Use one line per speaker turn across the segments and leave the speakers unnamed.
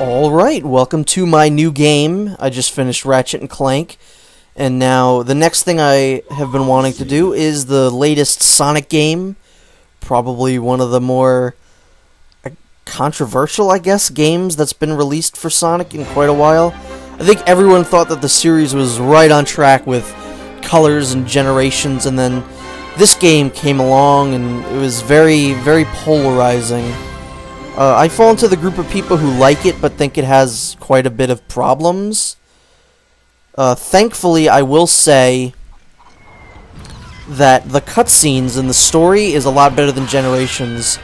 Alright, welcome to my new game. I just finished Ratchet & Clank, and now the next thing I have been wanting to do is the latest Sonic game. Probably one of the more controversial, I guess, games that's been released for Sonic in quite a while. I think everyone thought that the series was right on track with Colors and Generations, and then this game came along and it was very, very polarizing. I fall into the group of people who like it, but think it has quite a bit of problems. Thankfully, I will say that the cutscenes and the story is a lot better than Generations,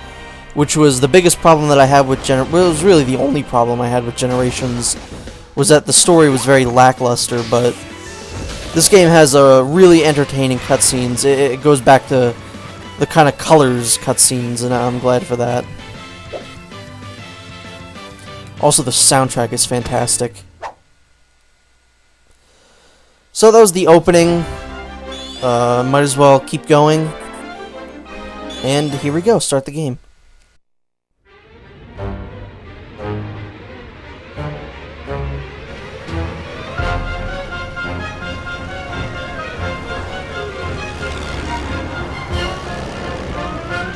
which was the biggest problem that I had with well, it was really the only problem I had with Generations, was that the story was very lackluster, but this game has a really entertaining cutscenes. It goes back to the kind of Colors cutscenes, and I'm glad for that. Also, the soundtrack is fantastic. So that was the opening. Might as well keep going. And here we go, start the game.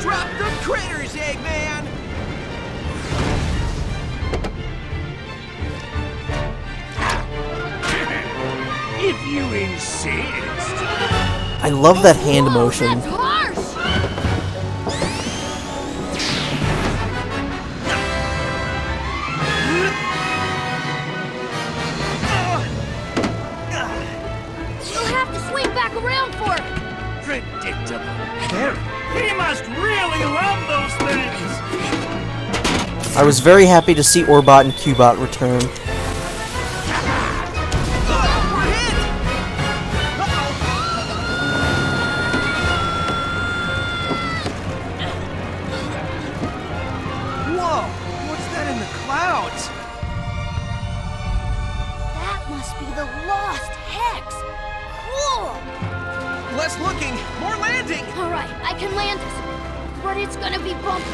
Drop the critters, Eggman! If you insist.
I love that hand motion.
That's harsh! You'll have to swing back around for it.
Predictable. He must really love those things!
I was very happy to see Orbot and Cubot return.
We're hit! Whoa! What's that in the clouds?
That must be the Lost Hex. Cool!
Less looking, more landing!
Alright, I can land this, but it's gonna be bumpy.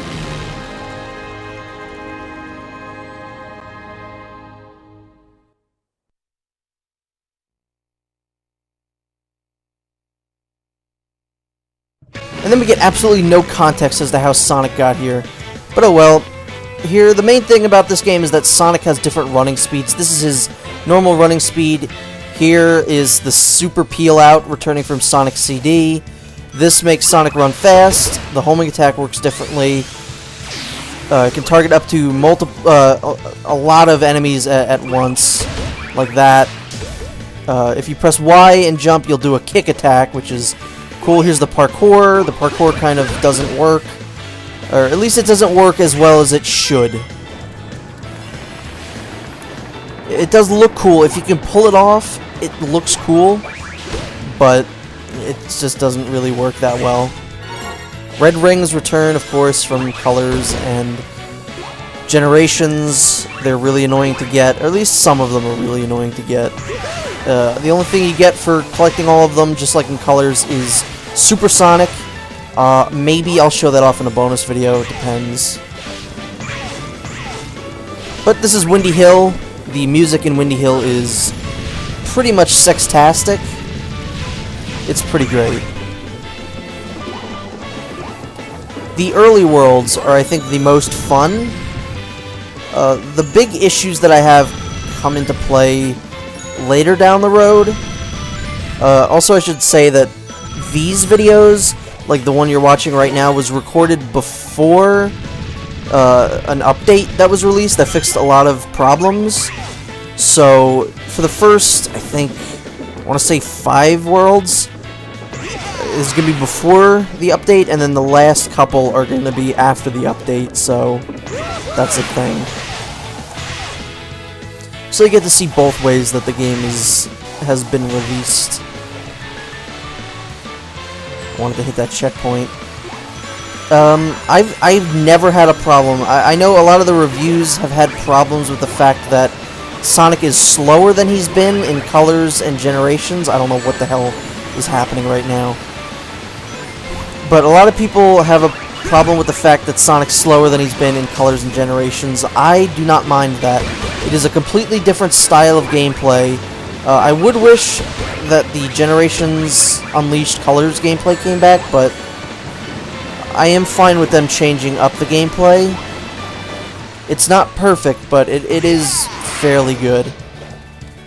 And then we get absolutely no context as to how Sonic got here. But oh well. Here, the main thing about this game is that Sonic has different running speeds. This is his normal running speed. Here is the Super Peel Out returning from Sonic CD. This makes Sonic run fast. The homing attack works differently. It can target up to a lot of enemies at once, like that. If you press Y and jump, you'll do a kick attack, which is cool. Here's the parkour. The parkour kind of doesn't work. Or at least it doesn't work as well as it should. It does look cool. If you can pull it off, it looks cool. But it just doesn't really work that well. Red rings return, of course, from Colors and Generations. They're really annoying to get. Or at least some of them are really annoying to get. The only thing you get for collecting all of them, just like in Colors, is Supersonic. Maybe I'll show that off in a bonus video, it depends. But this is Windy Hill. The music in Windy Hill is pretty much sextastic. It's pretty great. The early worlds are, I think, the most fun. The big issues that I have come into play later down the road. Also, I should say that these videos, like the one you're watching right now, was recorded before an update that was released that fixed a lot of problems. So, for the first, I think, I want to say 5 worlds, is going to be before the update, and then the last couple are going to be after the update, so that's the thing. So you get to see both ways that the game has been released. I wanted to hit that checkpoint. I've never had a problem. I know a lot of the reviews have had problems with the fact that Sonic is slower than he's been in Colors and Generations. I don't know what the hell is happening right now. But a lot of people have a problem with the fact that Sonic's slower than he's been in Colors and Generations. I do not mind that. It is a completely different style of gameplay. I would wish that the Generations Unleashed Colors gameplay came back, but I am fine with them changing up the gameplay. It's not perfect, but it is fairly good.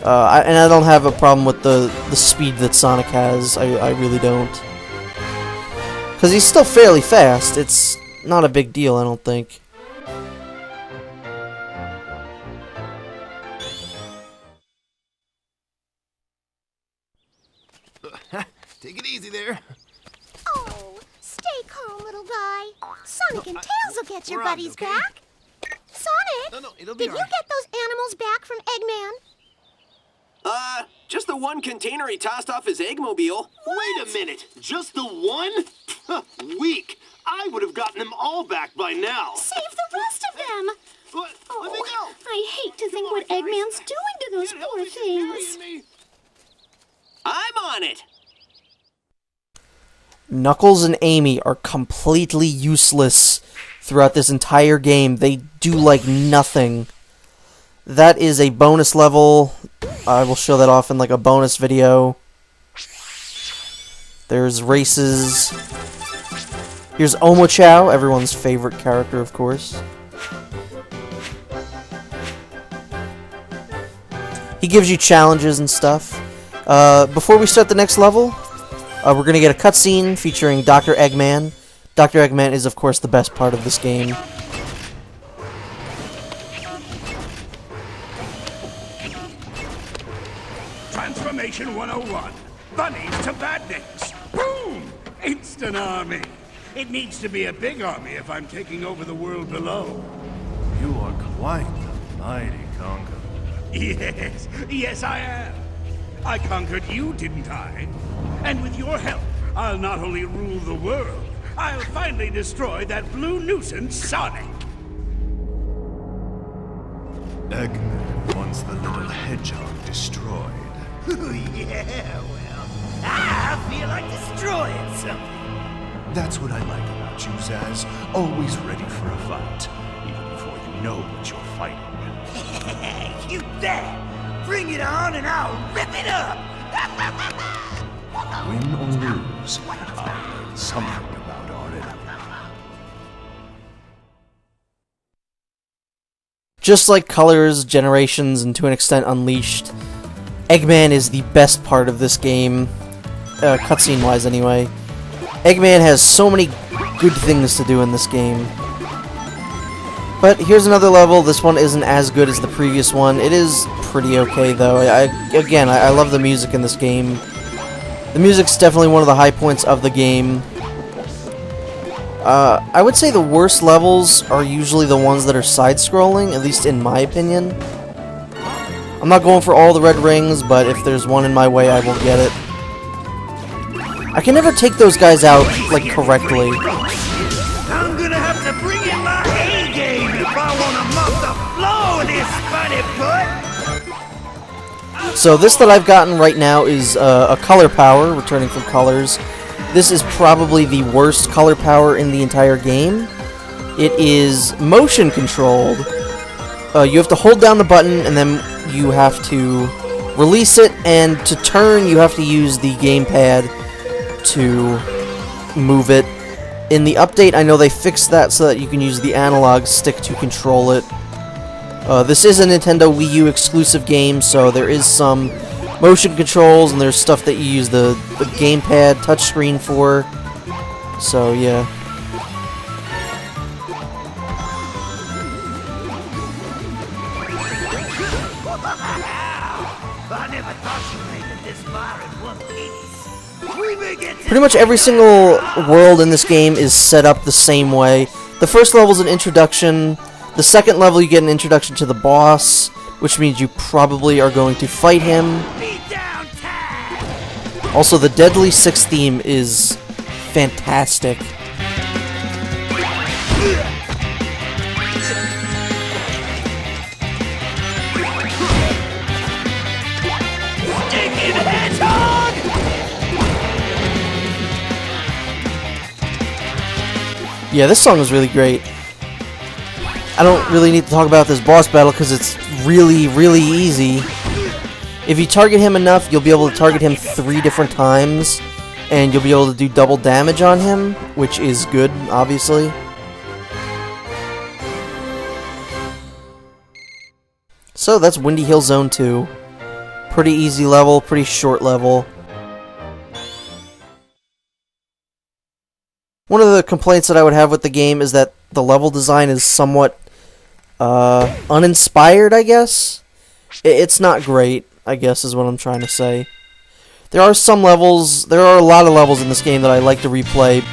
And I don't have a problem with the speed that Sonic has. I really don't. Because he's still fairly fast. It's not a big deal, I don't think.
Take it easy there.
Oh, stay calm, little guy. Sonic and Tails will get your
we're on,
buddies
okay?
back. Sonic,
No, it'll be
did you
alright.
get those animals back from Eggman?
Just the one container he tossed off his Eggmobile.
Wait a minute! Just the one? Weak! I would have gotten them all back by now!
Save the rest of them.
What? Let me go!
I hate to think what Eggman's doing to those poor things.
I'm on it.
Knuckles and Amy are completely useless throughout this entire game. They do like nothing. That is a bonus level. I will show that off in like a bonus video. There's races. Here's Omochao, everyone's favorite character, of course. He gives you challenges and stuff. Before we start the next level, we're going to get a cutscene featuring Dr. Eggman. Dr. Eggman is, of course, the best part of this game.
Transformation 101. Bunnies to badniks. Boom! Instant army. It needs to be a big army if I'm taking over the world below.
You are quite the mighty conqueror.
Yes, I am. I conquered you, didn't I? And with your help, I'll not only rule the world, I'll finally destroy that blue nuisance, Sonic.
Eggman wants the little hedgehog destroyed.
Yeah, well, I feel like destroying something.
That's what I like about you, Zaz. Always ready for a fight, even before you know what you're fighting.
You bet! Bring it on and I'll rip it up!
Win or lose, I'll learn something about our enemy.
Just like Colors, Generations, and to an extent Unleashed, Eggman is the best part of this game, cutscene-wise anyway. Eggman has so many good things to do in this game. But here's another level. This one isn't as good as the previous one. It is pretty okay, though. I love the music in this game. The music's definitely one of the high points of the game. I would say the worst levels are usually the ones that are side-scrolling, at least in my opinion. I'm not going for all the red rings, but if there's one in my way, I will get it. I can never take those guys out, like, correctly.
I'm gonna have to bring in my A-game if I wanna mop the floor with this funny foot!
So this that I've gotten right now is a Color Power, returning from Colors. This is probably the worst Color Power in the entire game. It is motion controlled. You have to hold down the button and then you have to release it, and to turn you have to use the gamepad to move it. In the update, I know they fixed that so that you can use the analog stick to control it. This is a Nintendo Wii U exclusive game, so there is some motion controls, and there's stuff that you use the gamepad touchscreen for. So, yeah.
I never thought you'd make it this far in one piece. We may get
Pretty much every single world in this game is set up the same way. The first level is an introduction. The second level you get an introduction to the boss, which means you probably are going to fight him.
beat down time!
Also, the Deadly Six theme is fantastic.
Stinking hedgehog!
Yeah, this song is really great. I don't really need to talk about this boss battle because it's really, really easy. If you target him enough, you'll be able to target him 3 different times, and you'll be able to do double damage on him, which is good, obviously. So that's Windy Hill Zone 2. Pretty easy level, pretty short level. One of the complaints that I would have with the game is that the level design is somewhat uninspired, I guess. It's not great, I guess is what I'm trying to say. There are a lot of levels in this game that I like to replay.